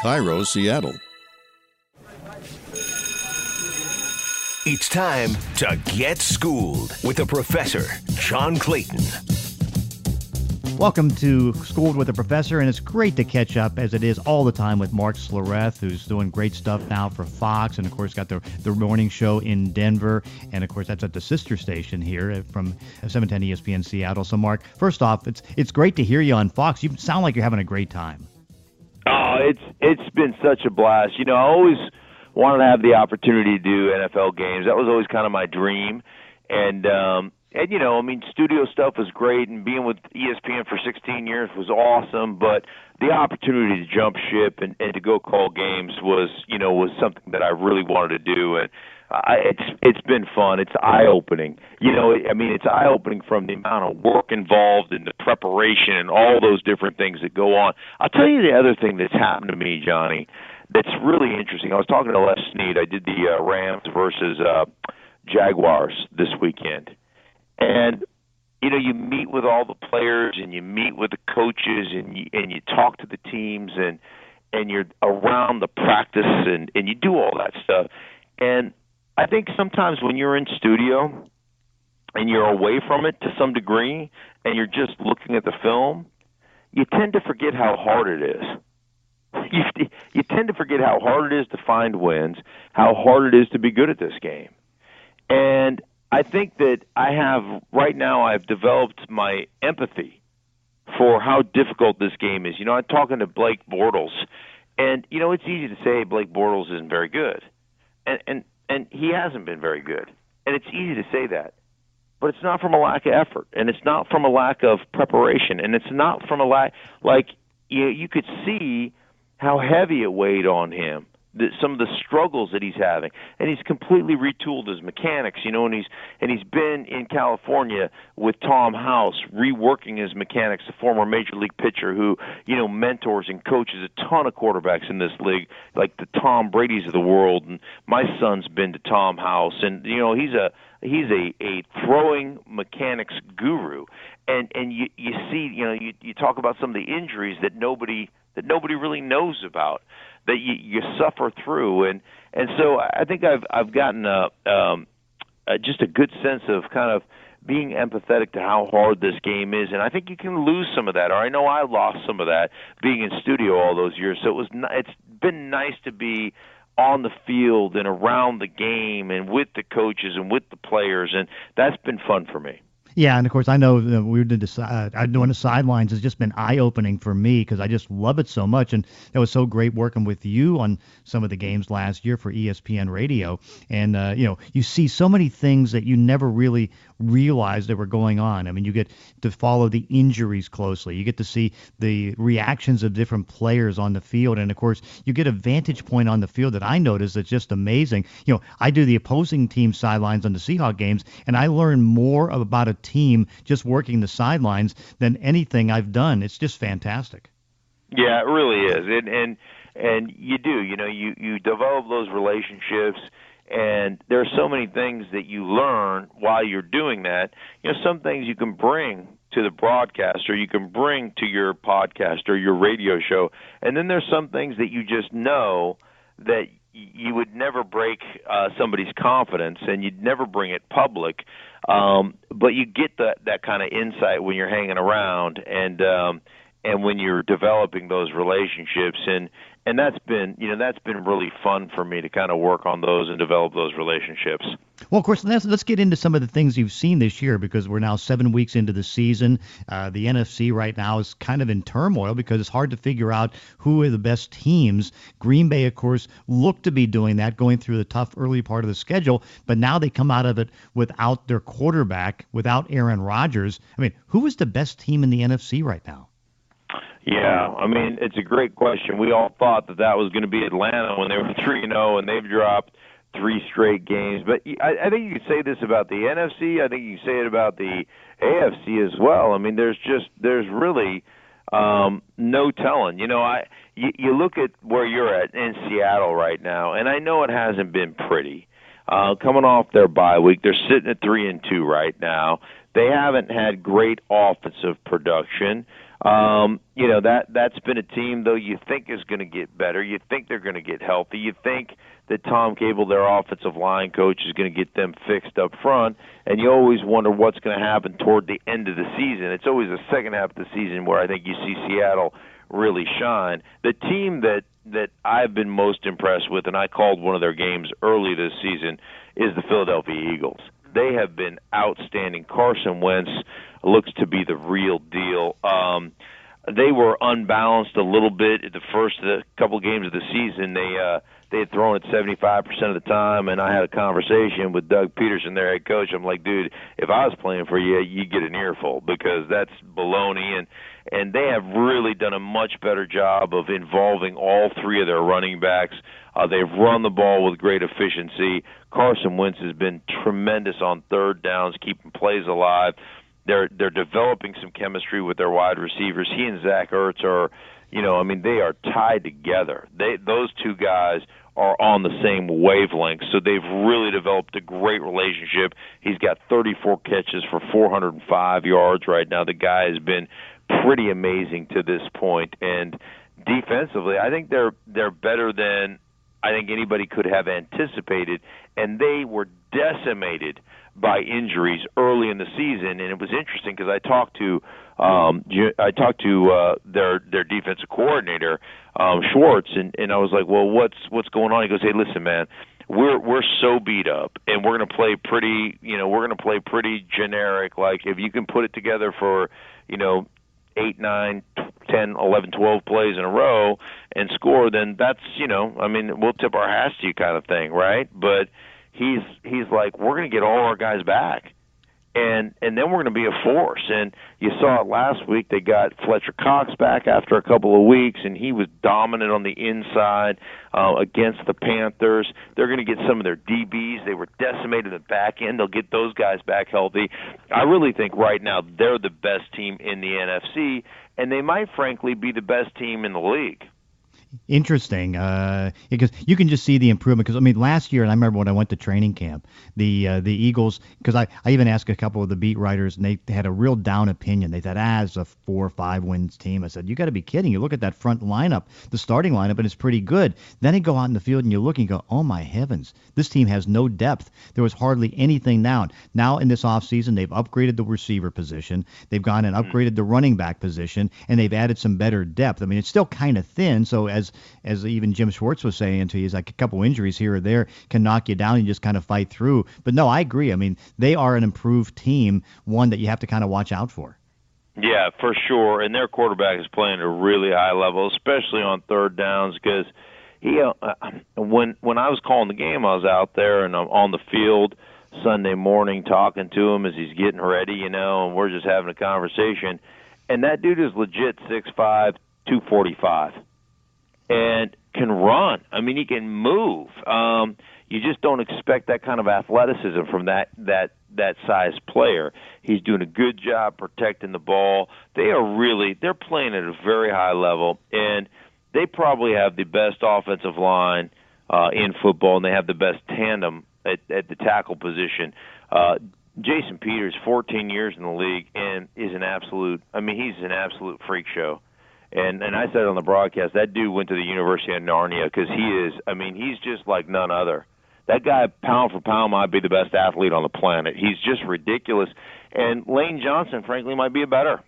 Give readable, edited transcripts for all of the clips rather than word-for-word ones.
Cairo, Seattle. It's time to get schooled with the professor, John Clayton. Welcome to Schooled with the Professor, and it's great to catch up, as it is all the time, with Mark Schlereth, who's doing great stuff now for Fox, and of course got the morning show in Denver, and of course that's at the sister station here from 710 ESPN Seattle. So Mark, first off, it's great to hear you on Fox. You sound like you're having a great time. Oh, it's been such a blast. You know, I always wanted to have the opportunity to do NFL games. That was always kind of my dream, and you know, I mean, studio stuff was great, and being with ESPN for 16 years was awesome, but the opportunity to jump ship and to go call games was something that I really wanted to do, and it's been fun. It's eye-opening. You know, I mean, it's eye-opening from the amount of work involved in the preparation and all those different things that go on. I'll tell you the other thing that's happened to me, Johnny, that's really interesting. I was talking to Les Snead. I did the Rams versus Jaguars this weekend. And, you know, you meet with all the players and you meet with the coaches and you talk to the teams and you're around the practice and you do all that stuff. And I think sometimes when you're in studio and you're away from it to some degree and you're just looking at the film, you tend to forget how hard it is. You tend to forget how hard it is to find wins, how hard it is to be good at this game. And I think that I've developed my empathy for how difficult this game is. You know, I'm talking to Blake Bortles, and, you know, it's easy to say Blake Bortles isn't very good. And he hasn't been very good. And it's easy to say that. But it's not from a lack of effort, and it's not from a lack of preparation, and it's not from a lack, like, you could see how heavy it weighed on him. Some of the struggles that he's having, and he's completely retooled his mechanics, you know, and he's been in California with Tom House reworking his mechanics, the former major league pitcher who, you know, mentors and coaches a ton of quarterbacks in this league, like the Tom Brady's of the world. And my son's been to Tom House, and you know, he's a throwing mechanics guru. And you see, you know, you talk about some of the injuries that nobody really knows about, that you suffer through, and so I think I've gotten just a good sense of kind of being empathetic to how hard this game is, and I think you can lose some of that, or I know I lost some of that being in studio all those years. So it's been nice to be on the field and around the game and with the coaches and with the players, and that's been fun for me. Yeah, and of course I know doing the sidelines has just been eye-opening for me because I just love it so much, and it was so great working with you on some of the games last year for ESPN Radio, and you know, you see so many things that you never really realized that were going on. I mean, you get to follow the injuries closely, you get to see the reactions of different players on the field, and of course you get a vantage point on the field that I notice that's just amazing. You know, I do the opposing team sidelines on the Seahawks games, and I learn more about a team just working the sidelines than anything I've done. It's just fantastic. Yeah, it really is. And you do, you know, you develop those relationships, and there are so many things that you learn while you're doing that. You know, some things you can bring to the broadcast, or you can bring to your podcast or your radio show, and then there's some things that you just know that you would never break somebody's confidence, and you'd never bring it public, but you get that kind of insight when you're hanging around and when you're developing those relationships, and that's been really fun for me to kind of work on those and develop those relationships. Well, of course, let's get into some of the things you've seen this year, because we're now 7 weeks into the season. The NFC right now is kind of in turmoil because it's hard to figure out who are the best teams. Green Bay, of course, looked to be doing that, going through the tough early part of the schedule, but now they come out of it without their quarterback, without Aaron Rodgers. I mean, who is the best team in the NFC right now? Yeah, I mean, it's a great question. We all thought that was going to be Atlanta when they were 3-0, and they've dropped 3 straight games. But I think you could say this about the NFC. I think you can say it about the AFC as well. I mean, there's really no telling. You know, you look at where you're at in Seattle right now, and I know it hasn't been pretty. Coming off their bye week, they're sitting at 3-2 right now. They haven't had great offensive production. That's been a team, though, you think is going to get better. You think they're going to get healthy. You think that Tom Cable, their offensive line coach, is going to get them fixed up front, and you always wonder what's going to happen toward the end of the season. It's always the second half of the season where I think you see Seattle really shine. The team that I've been most impressed with, and I called one of their games early this season, is the Philadelphia Eagles. They have been outstanding. Carson Wentz looks to be the real deal. They were unbalanced a little bit at the first couple games of the season. They had thrown it 75% of the time, and I had a conversation with Doug Peterson, their head coach. I'm like, dude, if I was playing for you, you'd get an earful because that's baloney. And they have really done a much better job of involving all three of their running backs. They've run the ball with great efficiency. Carson Wentz has been tremendous on third downs, keeping plays alive. They're developing some chemistry with their wide receivers. He and Zach Ertz are, they are tied together. Those two guys are on the same wavelength, so they've really developed a great relationship. He's got 34 catches for 405 yards right now. The guy has been pretty amazing to this point. And defensively, I think they're better than I think anybody could have anticipated, and they were decimated by injuries early in the season. And it was interesting because I talked to their defensive coordinator Schwartz, and I was like, well, what's going on? He goes, hey, listen, man, we're so beat up, and we're going to play pretty generic. Like if you can put it together for 8, 9, 10, 11, 12 plays in a row and score, then that's, we'll tip our hats to you kind of thing, right? But he's like, we're going to get all our guys back, and then we're going to be a force. And you saw it last week. They got Fletcher Cox back after a couple of weeks, and he was dominant on the inside against the Panthers. They're going to get some of their DBs. They were decimated in the back end. They'll get those guys back healthy. I really think right now they're the best team in the NFC, and they might, frankly, be the best team in the league. Interesting, because you can just see the improvement. Because last year, and I remember when I went to training camp, the Eagles. Because I even asked a couple of the beat writers, and they had a real down opinion. They said, it's a 4 or 5 wins team. I said, you got to be kidding! You look at that front lineup, the starting lineup, and it's pretty good. Then you go out in the field and you look and you go, oh my heavens, this team has no depth. There was hardly anything down. Now in this offseason, they've upgraded the receiver position. They've gone and upgraded the running back position, and they've added some better depth. It's still kind of thin. So as even Jim Schwartz was saying to you, he's like a couple injuries here or there can knock you down and you just kind of fight through. But no, I agree. They are an improved team, one that you have to kind of watch out for. Yeah, for sure. And their quarterback is playing at a really high level, especially on third downs, because he when I was calling the game, I was out there and I'm on the field Sunday morning talking to him as he's getting ready, and we're just having a conversation. And that dude is legit 6'5", 245. And can run. He can move. You just don't expect that kind of athleticism from that size player. He's doing a good job protecting the ball. They're playing at a very high level, and they probably have the best offensive line in football, and they have the best tandem at the tackle position. Jason Peters, 14 years in the league, and is an absolute. He's an absolute freak show. And I said on the broadcast, that dude went to the University of Narnia because he's just like none other. That guy, pound for pound, might be the best athlete on the planet. He's just ridiculous. And Lane Johnson, frankly, might be a better.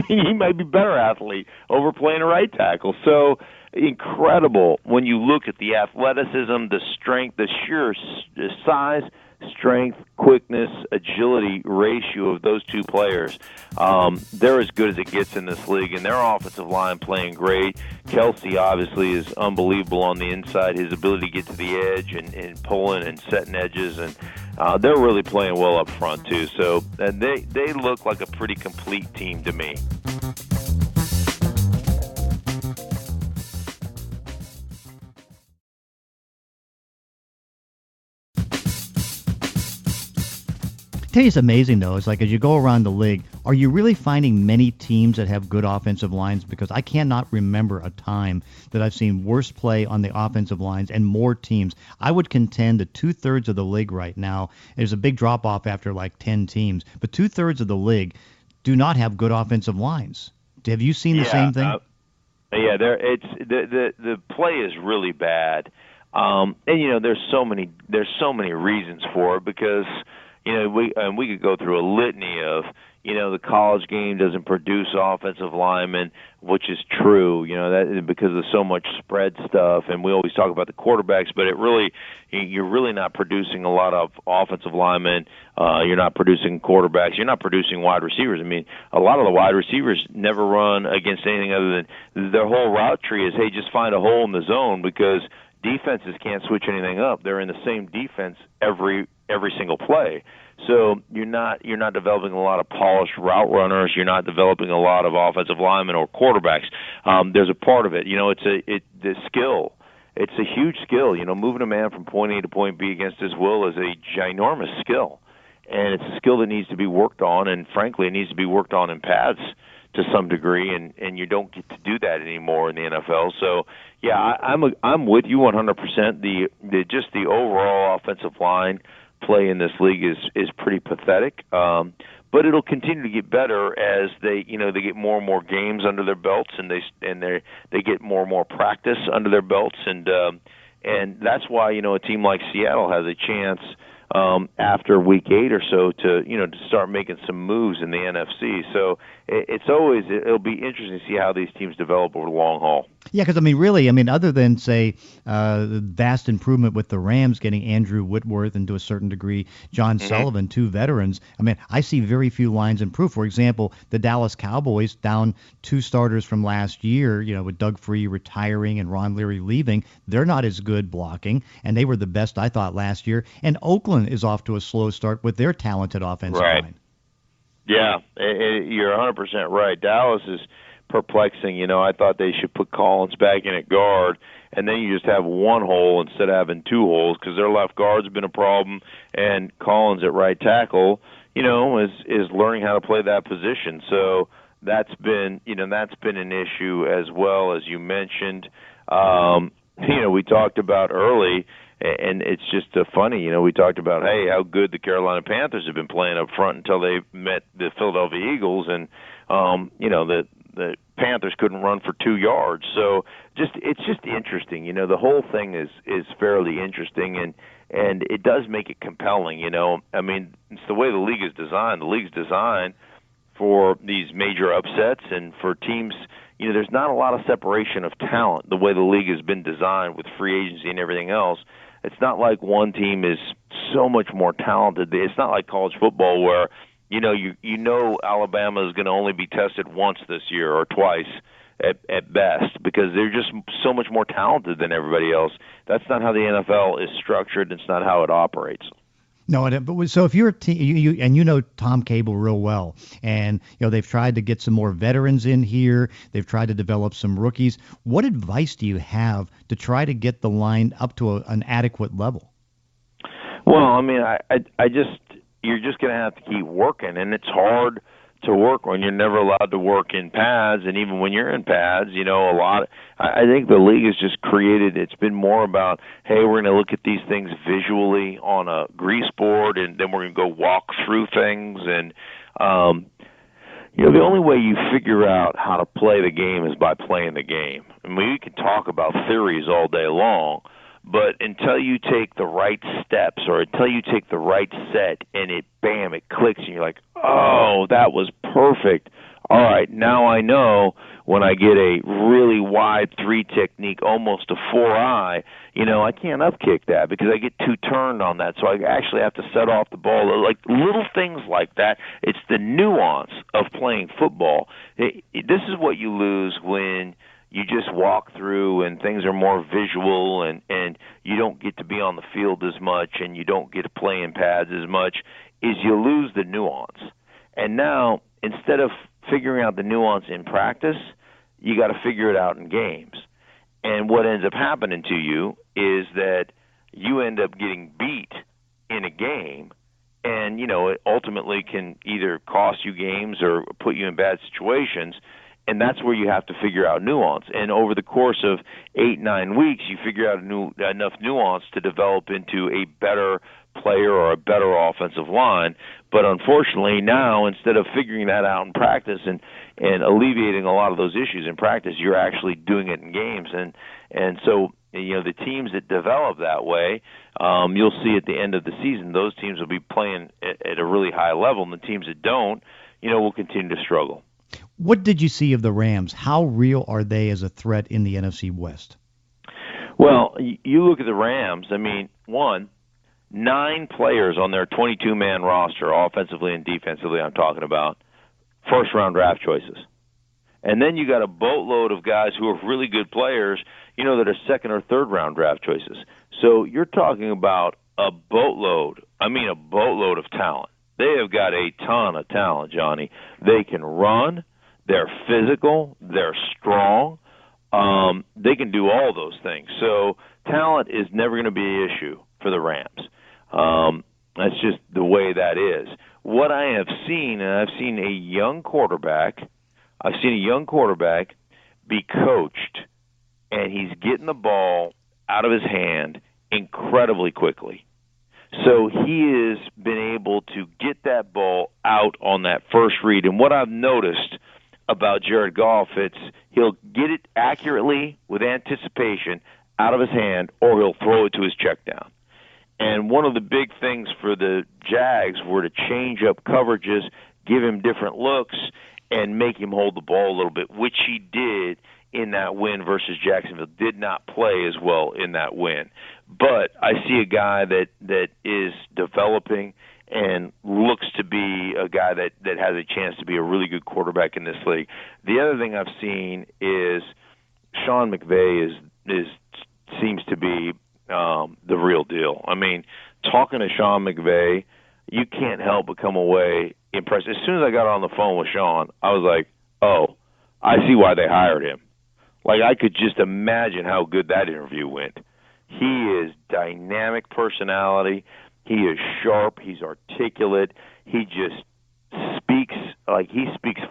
He might be a better athlete over playing a right tackle. So incredible when you look at the athleticism, the strength, the sheer size, strength, quickness, agility ratio of those two players. They're as good as it gets in this league, and their offensive line playing great. Kelsey obviously is unbelievable on the inside. His ability to get to the edge and pulling and setting edges, and they're really playing well up front too. So they look like a pretty complete team to me. Tell you, it's amazing though. It's like as you go around the league, are you really finding many teams that have good offensive lines? Because I cannot remember a time that I've seen worse play on the offensive lines and more teams. I would contend that 2/3 of the league right now, there's a big drop off after like 10 teams, but 2/3 of the league do not have good offensive lines. Have you seen the same thing? Yeah, the play is really bad, and there's so many reasons for it because we could go through a litany of the college game doesn't produce offensive linemen, which is true, that because of so much spread stuff, and we always talk about the quarterbacks, but you're really not producing a lot of offensive linemen. You're not producing quarterbacks. You're not producing wide receivers. I mean, a lot of the wide receivers never run against anything other than their whole route tree is, hey, just find a hole in the zone because defenses can't switch anything up. They're in the same defense every single play. So you're not developing a lot of polished route runners. You're not developing a lot of offensive linemen or quarterbacks. There's a part of it. The skill. It's a huge skill. Moving a man from point A to point B against his will is a ginormous skill, and it's a skill that needs to be worked on. And frankly, it needs to be worked on in pads to some degree, and you don't get to do that anymore in the NFL. So, yeah, I'm with you 100%. The overall offensive line play in this league is pretty pathetic, but it'll continue to get better as they get more and more games under their belts, and they get more and more practice under their belts, and that's why a team like Seattle has a chance after week 8 or so to start making some moves in the NFC. So it'll be interesting to see how these teams develop over the long haul. Yeah, because really, other than say vast improvement with the Rams getting Andrew Whitworth and to a certain degree John Sullivan, 2 veterans. I see very few lines improve. For example, the Dallas Cowboys down 2 starters from last year. With Doug Free retiring and Ron Leary leaving, they're not as good blocking, and they were the best I thought last year. And Oakland is off to a slow start with their talented offensive line. Yeah, you're 100% right. Dallas is perplexing. I thought they should put Collins back in at guard, and then you just have one hole instead of having 2 holes because their left guard's been a problem, and Collins at right tackle, is learning how to play that position. So that's been an issue as well, as you mentioned. We talked about early, and it's just funny. We talked about, hey, how good the Carolina Panthers have been playing up front until they met the Philadelphia Eagles, and the Panthers couldn't run for 2 yards. So it's just interesting. The whole thing is fairly interesting, and it does make it compelling. It's the way the league is designed. The league's designed for these major upsets and for teams. There's not a lot of separation of talent the way the league has been designed with free agency and everything else. It's not like one team is so much more talented. It's not like college football where Alabama is going to only be tested once this year or twice at best because they're just so much more talented than everybody else. That's not how the NFL is structured. It's not how it operates. No, but so if you're a team, you Tom Cable real well, and they've tried to get some more veterans in here. They've tried to develop some rookies. What advice do you have to try to get the line up to an adequate level? Well, you're just going to have to keep working, and it's hard to work when you're never allowed to work in pads, and even when you're in pads, I think the league has just created, it's been more about, hey, we're going to look at these things visually on a grease board, and then we're going to go walk through things, and the only way you figure out how to play the game is by playing the game. We can talk about theories all day long, but until you take the right steps or until you take the right set and it clicks and you're like, oh, that was perfect. All right, now I know when I get a really wide 3 technique, almost a 4-eye, I can't upkick that because I get too turned on that. So I actually have to set off the ball. Like little things like that. It's the nuance of playing football. This is what you lose when you just walk through and things are more visual and you don't get to be on the field as much and you don't get to play in pads as much, is you lose the nuance. And now, instead of figuring out the nuance in practice, you got to figure it out in games. And what ends up happening to you is that you end up getting beat in a game, and it ultimately can either cost you games or put you in bad situations. And that's where you have to figure out nuance. And over the course of 8-9 weeks, you figure out enough nuance to develop into a better player or a better offensive line. But unfortunately now, instead of figuring that out in practice and alleviating a lot of those issues in practice, you're actually doing it in games. And so, the teams that develop that way, you'll see at the end of the season, those teams will be playing at a really high level, and the teams that don't, will continue to struggle. What did you see of the Rams? How real are they as a threat in the NFC West? Well, you look at the Rams, 9 players on their 22-man roster, offensively and defensively, I'm talking about, first-round draft choices. And then you got a boatload of guys who are really good players, that are second or third round draft choices. So you're talking about a boatload of talent. They have got a ton of talent, Johnny. They can run, they're physical, they're strong, they can do all those things. So talent is never going to be an issue for the Rams. That's just the way that is. What I have seen, and I've seen a young quarterback be coached, and he's getting the ball out of his hand incredibly quickly. So he has been able to get that ball out on that first read. And what I've noticed about Jared Goff, he'll get it accurately with anticipation out of his hand, or he'll throw it to his check down. And one of the big things for the Jags were to change up coverages, give him different looks, and make him hold the ball a little bit, which he did in that win versus Jacksonville. Did not play as well in that win. But I see a guy that is developing and looks to be a guy that has a chance to be a really good quarterback in this league. The other thing I've seen is Sean McVay seems to be the real deal. Talking to Sean McVay, you can't help but come away impressed. As soon as I got on the phone with Sean, I was like, oh, I see why they hired him. Like, I could just imagine how good that interview went. He is dynamic personality. He is sharp. He's articulate. He just speaks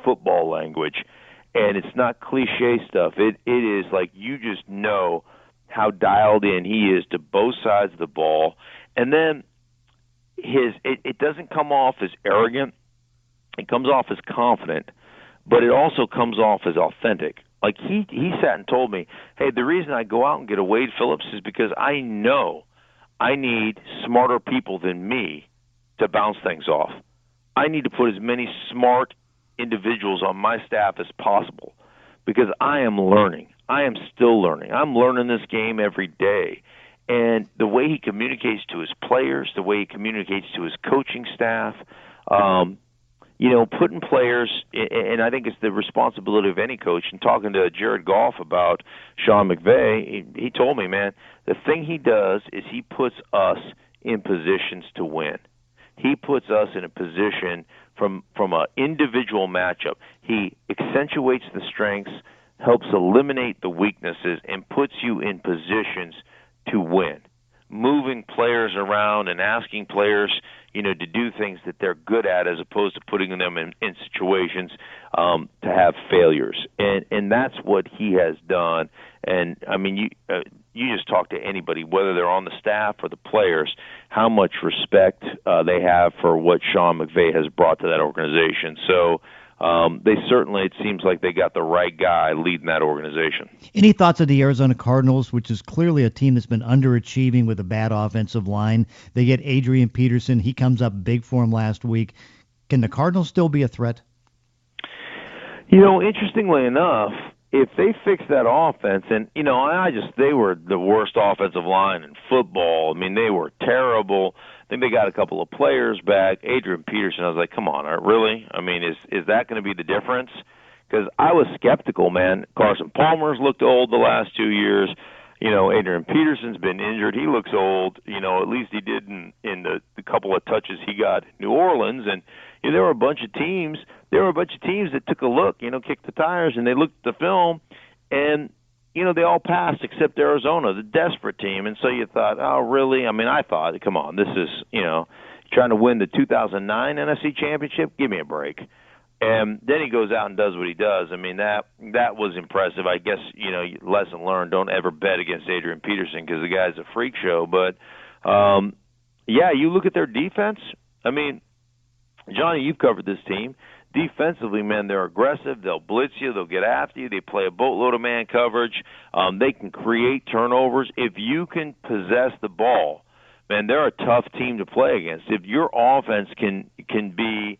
football language. And it's not cliche stuff. It is like you just know how dialed in he is to both sides of the ball. And then it doesn't come off as arrogant. It comes off as confident, but it also comes off as authentic. Like he sat and told me, hey, the reason I go out and get a Wade Phillips is because I know I need smarter people than me to bounce things off. I need to put as many smart individuals on my staff as possible because I am learning. I am still learning. I'm learning this game every day. And the way he communicates to his players, the way he communicates to his coaching staff, putting players, and I think it's the responsibility of any coach. And talking to Jared Goff about Sean McVay, he told me, man, the thing he does is he puts us in positions to win. He puts us in a position from an individual matchup. He accentuates the strengths, helps eliminate the weaknesses, and puts you in positions to win. Moving players around and asking players, to do things that they're good at as opposed to putting them in situations to have failures. And that's what he has done. And, you just talk to anybody, whether they're on the staff or the players, how much respect they have for what Sean McVay has brought to that organization. So they certainly, it seems like they got the right guy leading that organization. Any thoughts of the Arizona Cardinals, which is clearly a team that's been underachieving with a bad offensive line? They get Adrian Peterson. He comes up big for him last week. Can the Cardinals still be a threat? Interestingly enough, if they fix that offense, and, they were the worst offensive line in football. They were terrible. I think they got a couple of players back. Adrian Peterson, I was like, come on, really? Is that going to be the difference? Because I was skeptical, man. Carson Palmer's looked old the last 2 years. Adrian Peterson's been injured. He looks old. At least he did in the couple of touches he got in New Orleans. And there were a bunch of teams. That took a look, kicked the tires, and they looked at the film, and they all passed except Arizona, the desperate team. And so you thought, oh, really? I thought, come on, this is trying to win the 2009 NFC Championship. Give me a break. And then he goes out and does what he does. I mean, that was impressive. I guess, lesson learned, don't ever bet against Adrian Peterson because the guy's a freak show. But, you look at their defense. I mean, Johnny, you've covered this team. Defensively, man, they're aggressive. They'll blitz you. They'll get after you. They play a boatload of man coverage. They can create turnovers. If you can possess the ball, man, they're a tough team to play against. If your offense can be,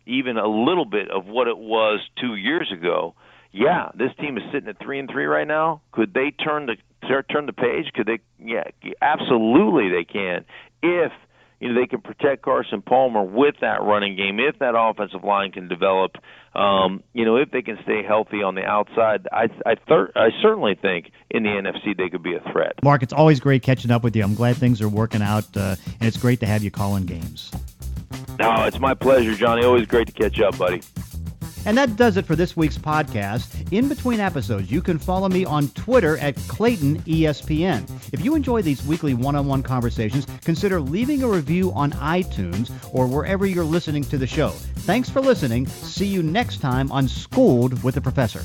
even a little bit of what it was 2 years ago, this team is sitting at 3-3 right now. Could they turn the page? Could they? Yeah, absolutely they can. If they can protect Carson Palmer with that running game, if that offensive line can develop, if they can stay healthy on the outside, I certainly think in the NFC they could be a threat. Mark, it's always great catching up with you. I'm glad things are working out, and it's great to have you calling games. No, it's my pleasure, Johnny. Always great to catch up, buddy. And that does it for this week's podcast. In between episodes, you can follow me on Twitter at Clayton ESPN. If you enjoy these weekly one-on-one conversations, consider leaving a review on iTunes or wherever you're listening to the show. Thanks for listening. See you next time on Schooled with the Professor.